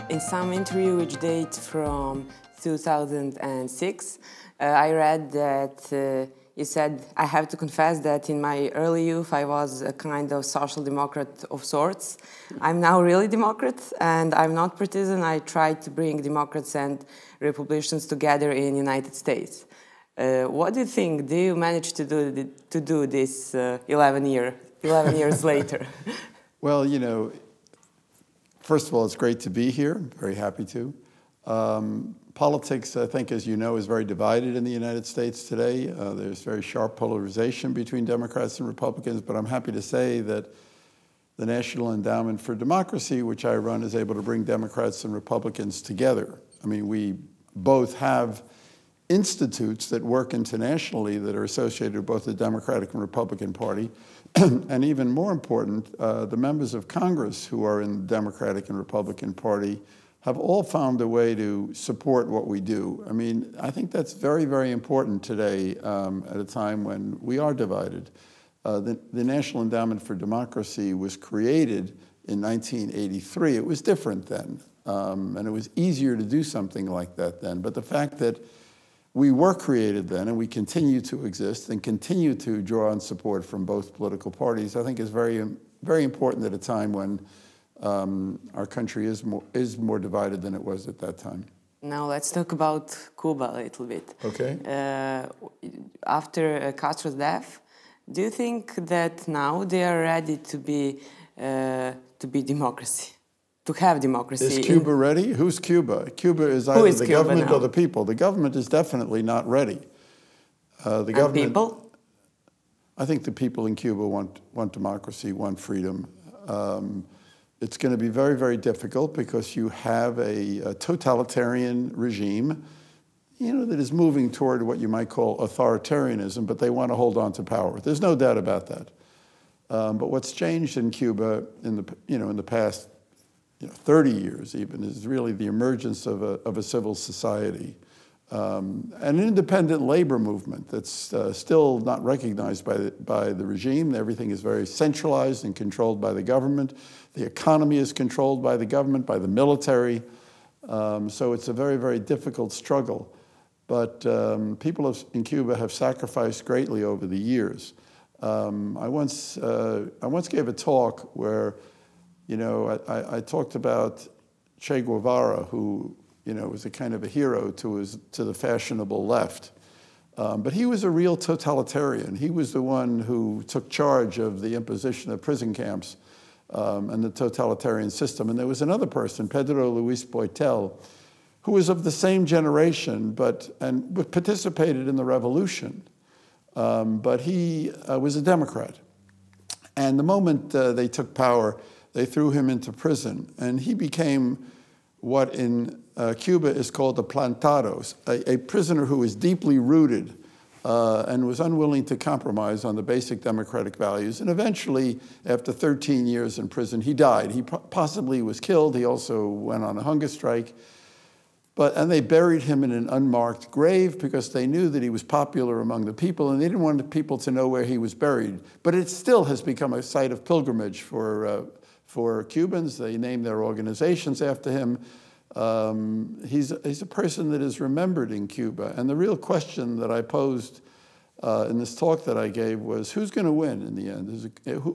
In some interview which date from 2006, I read that you said, I have to confess that in my early youth I was a kind of social democrat of sorts. I'm now really Democrat and I'm not partisan. I tried to bring Democrats and Republicans together in the United States. What do you think? Do you manage to do this 11 years later? Well, you know, first of all, it's great to be here. I'm very happy to. Politics, I think, as you know, is very divided in the United States today. There's very sharp polarization between Democrats and Republicans, but I'm happy to say that the National Endowment for Democracy, which I run, is able to bring Democrats and Republicans together. I mean, we both have institutes that work internationally that are associated with both the Democratic and Republican Party, and even more important, the members of Congress who are in the Democratic and Republican Party have all found a way to support what we do. I mean, I think that's very, very important today at a time when we are divided. The National Endowment for Democracy was created in 1983. It was different then, and it was easier to do something like that then. But the fact that we were created then and we continue to exist and continue to draw on support from both political parties, I think is very, very important at a time when our country is more divided than it was at that time. Now let's talk about Cuba a little bit. Okay. After Castro's death, do you think that now they are ready to be democracy, to have democracy? Is Cuba ready? Who's Cuba? Cuba is either the government or the people. The government is definitely not ready. The government. And people? I think the people in Cuba want democracy, want freedom. It's going to be very, very difficult because you have a totalitarian regime, you know, that is moving toward what you might call authoritarianism, but they want to hold on to power. There's no doubt about that. But what's changed in Cuba in the past 30 years even is really the emergence of a civil society, an independent labor movement that's still not recognized by the regime. Everything is very centralized and controlled by the government. The economy is controlled by the government, by the military. So it's a very, very difficult struggle. But people in Cuba have sacrificed greatly over the years. I once gave a talk where, I talked about Che Guevara, who was a kind of a hero to the fashionable left. But he was a real totalitarian. He was the one who took charge of the imposition of prison camps and the totalitarian system. And there was another person, Pedro Luis Boitel, who was of the same generation, but participated in the revolution. But he was a Democrat. And the moment they took power, they threw him into prison. And he became what in Cuba is called a plantados, a prisoner who was deeply rooted and was unwilling to compromise on the basic democratic values. And eventually, after 13 years in prison, he died. He possibly was killed. He also went on a hunger strike. And they buried him in an unmarked grave because they knew that he was popular among the people, and they didn't want the people to know where he was buried. But it still has become a site of pilgrimage for Cubans. They named their organizations after him. He's a person that is remembered in Cuba. And the real question that I posed in this talk that I gave was, who's going to win in the end?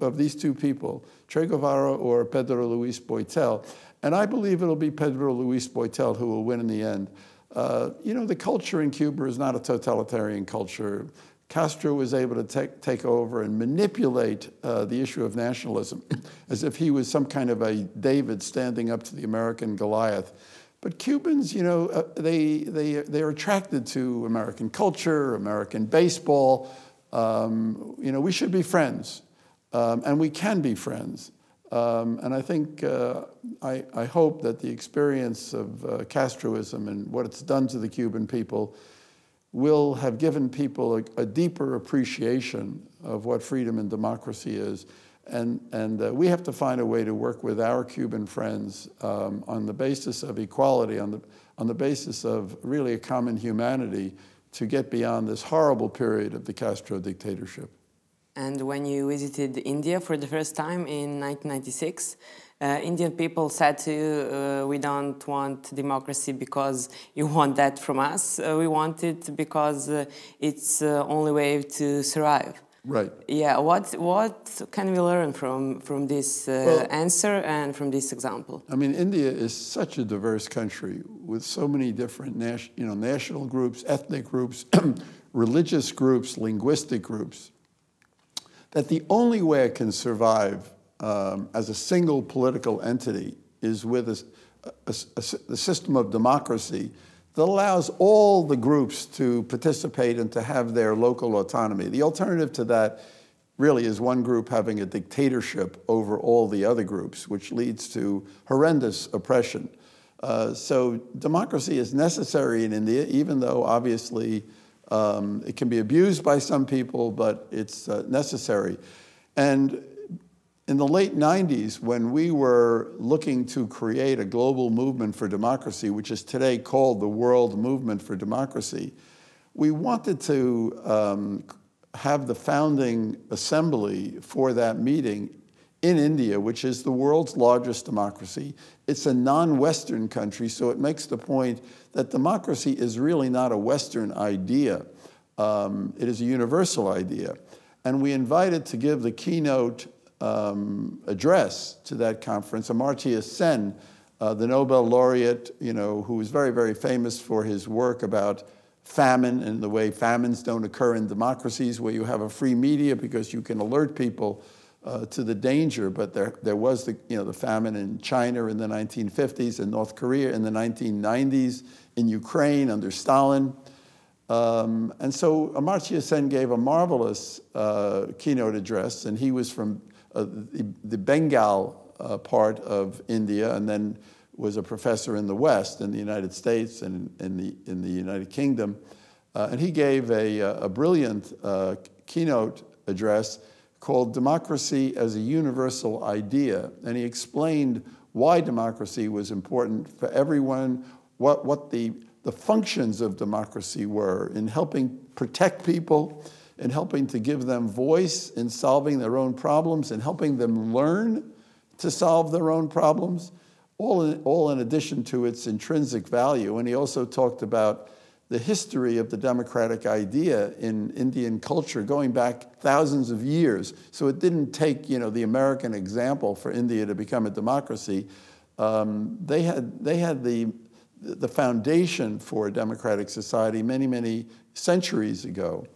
Of these two people, Che Guevara or Pedro Luis Boitel? And I believe it'll be Pedro Luis Boitel who will win in the end. The culture in Cuba is not a totalitarian culture. Castro was able to take over and manipulate the issue of nationalism as if he was some kind of a David standing up to the American Goliath. But Cubans, they are attracted to American culture, American baseball. We should be friends, and we can be friends. And I think, I hope that the experience of Castroism and what it's done to the Cuban people will have given people a deeper appreciation of what freedom and democracy is. And we have to find a way to work with our Cuban friends on the basis of equality, on the basis of really a common humanity to get beyond this horrible period of the Castro dictatorship. And when you visited India for the first time in 1996, Indian people said to you, we don't want democracy because you want that from us. We want it because it's the only way to survive. Right. Yeah. What can we learn from this answer and from this example? I mean, India is such a diverse country with so many different national groups, ethnic groups, religious groups, linguistic groups, that the only way it can survive as a single political entity is with a system of democracy that allows all the groups to participate and to have their local autonomy. The alternative to that really is one group having a dictatorship over all the other groups, which leads to horrendous oppression. So democracy is necessary in India, even though obviously it can be abused by some people, but it's necessary. And in the late 90s, when we were looking to create a global movement for democracy, which is today called the World Movement for Democracy, we wanted to have the founding assembly for that meeting in India, which is the world's largest democracy. It's a non-Western country, so it makes the point that democracy is really not a Western idea. It is a universal idea. And we invited to give the keynote address to that conference Amartya Sen, the Nobel laureate, who was very, very famous for his work about famine and the way famines don't occur in democracies where you have a free media because you can alert people to the danger. But there was the famine in China in the 1950s, in North Korea in the 1990s, in Ukraine under Stalin. And so Amartya Sen gave a marvelous keynote address, and he was from the Bengal part of India, and then was a professor in the West, in the United States and in the United Kingdom. And he gave a brilliant keynote address called Democracy as a Universal Idea. And he explained why democracy was important for everyone, what the functions of democracy were in helping protect people, in helping to give them voice in solving their own problems, and helping them learn to solve their own problems, all in addition to its intrinsic value. And he also talked about the history of the democratic idea in Indian culture going back thousands of years. So it didn't take, the American example for India to become a democracy. They had the foundation for a democratic society many, many centuries ago.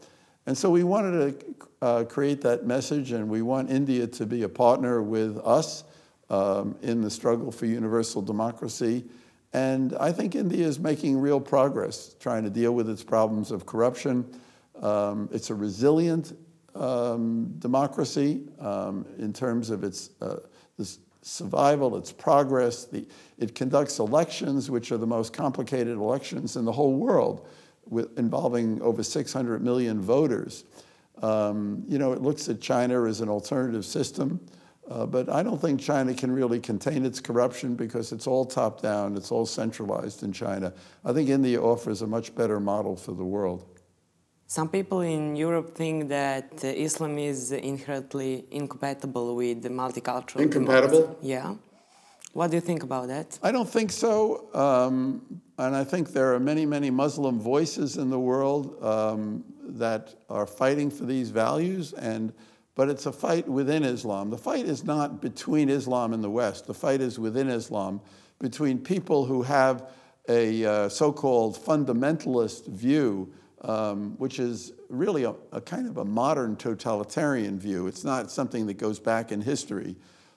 And so we wanted to create that message, and we want India to be a partner with us in the struggle for universal democracy. And I think India is making real progress trying to deal with its problems of corruption. It's a resilient democracy in terms of its survival, its progress. It conducts elections, which are the most complicated elections in the whole world, involving over 600 million voters. It looks at China as an alternative system, but I don't think China can really contain its corruption because it's all top-down, it's all centralized in China. I think India offers a much better model for the world. Some people in Europe think that Islam is inherently incompatible with the multicultural Incompatible? democracy. Yeah. What do you think about that? I don't think so. And I think there are many, many Muslim voices in the world that are fighting for these values, but it's a fight within Islam. The fight is not between Islam and the West. The fight is within Islam, between people who have a so-called fundamentalist view, which is really a kind of a modern totalitarian view. It's not something that goes back in history.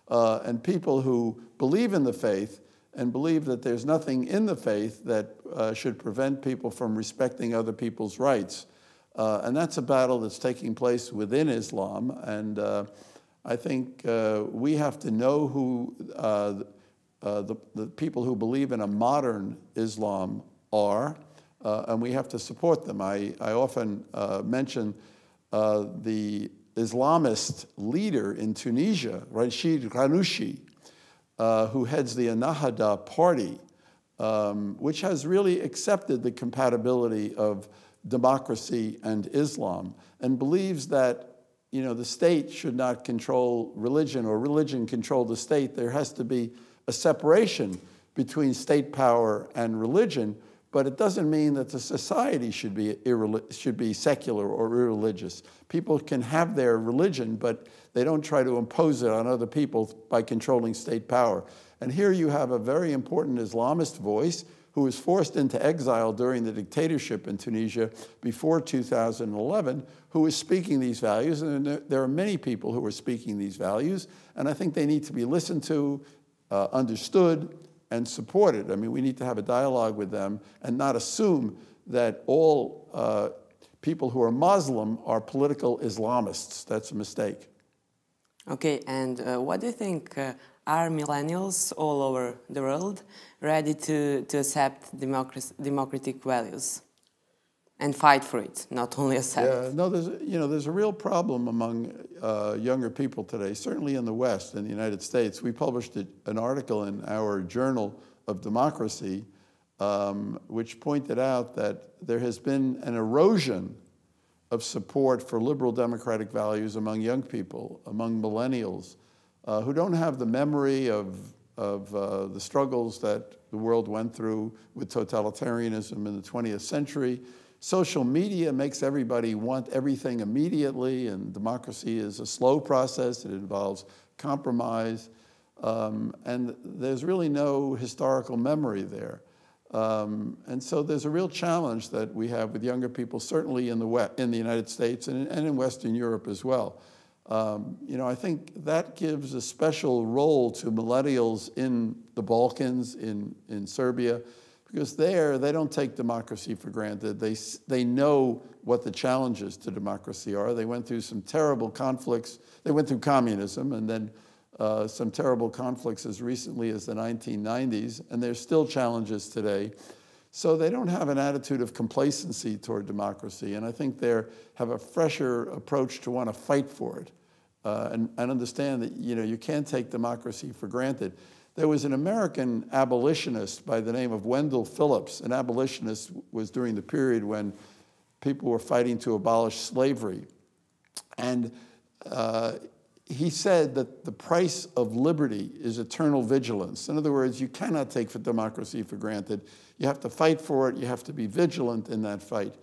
And people who believe in the faith and believe that there's nothing in the faith that should prevent people from respecting other people's rights. And that's a battle that's taking place within Islam. And I think we have to know who the people who believe in a modern Islam are, and we have to support them. I often mention the Islamist leader in Tunisia, Rashid Ghannouchi, who heads the Ennahda party, which has really accepted the compatibility of democracy and Islam, and believes that the state should not control religion or religion control the state. There has to be a separation between state power and religion, but it doesn't mean that the society should be secular or irreligious. People can have their religion, but they don't try to impose it on other people by controlling state power. And here you have a very important Islamist voice who was forced into exile during the dictatorship in Tunisia before 2011, who is speaking these values. And there are many people who are speaking these values, and I think they need to be listened to, understood, and supported. I mean, we need to have a dialogue with them and not assume that all people who are Muslim are political Islamists. That's a mistake. Okay, and what do you think? Are millennials all over the world ready to accept democratic values and fight for it, not only accept? Yeah, no, there's a real problem among younger people today, certainly in the West, in the United States. We published an article in our Journal of Democracy which pointed out that there has been an erosion of support for liberal democratic values among young people, among millennials, who don't have the memory of the struggles that the world went through with totalitarianism in the 20th century. Social media makes everybody want everything immediately, and democracy is a slow process. It involves compromise, and there's really no historical memory there. And so there's a real challenge that we have with younger people, certainly in the United States and in Western Europe as well. I think that gives a special role to millennials in the Balkans, in Serbia, because there they don't take democracy for granted. They know what the challenges to democracy are. They went through some terrible conflicts. They went through communism and then some terrible conflicts as recently as the 1990s, and there's still challenges today. So they don't have an attitude of complacency toward democracy, and I think they have a fresher approach to want to fight for it and understand that you can't take democracy for granted. There was an American abolitionist by the name of Wendell Phillips. An abolitionist was during the period when people were fighting to abolish slavery, and he said that the price of liberty is eternal vigilance. In other words, you cannot take democracy for granted. You have to fight for it. You have to be vigilant in that fight.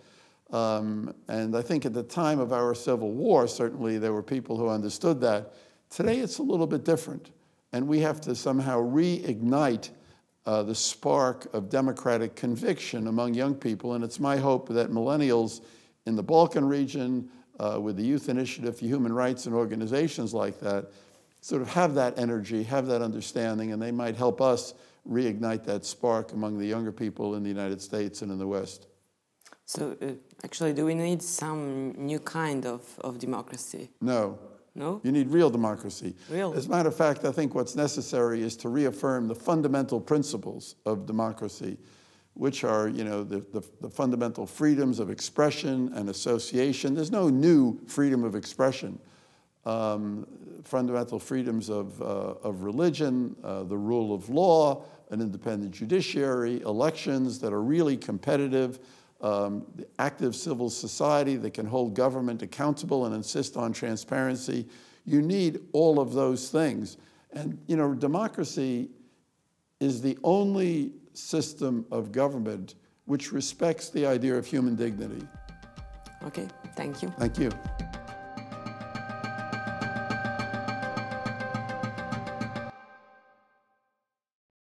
And I think at the time of our Civil War, certainly there were people who understood that. Today it's a little bit different. And we have to somehow reignite the spark of democratic conviction among young people. And it's my hope that millennials in the Balkan region, with the Youth Initiative for Human Rights and organizations like that, sort of have that energy, have that understanding, and they might help us reignite that spark among the younger people in the United States and in the West. So, actually, do we need some new kind of democracy? No. No? You need real democracy. Real. As a matter of fact, I think what's necessary is to reaffirm the fundamental principles of democracy, which are, the fundamental freedoms of expression and association. There's no new freedom of expression. Fundamental freedoms of religion, the rule of law, an independent judiciary, elections that are really competitive, the active civil society that can hold government accountable and insist on transparency. You need all of those things. And, democracy is the only system of government which respects the idea of human dignity. Okay, thank you. Thank you.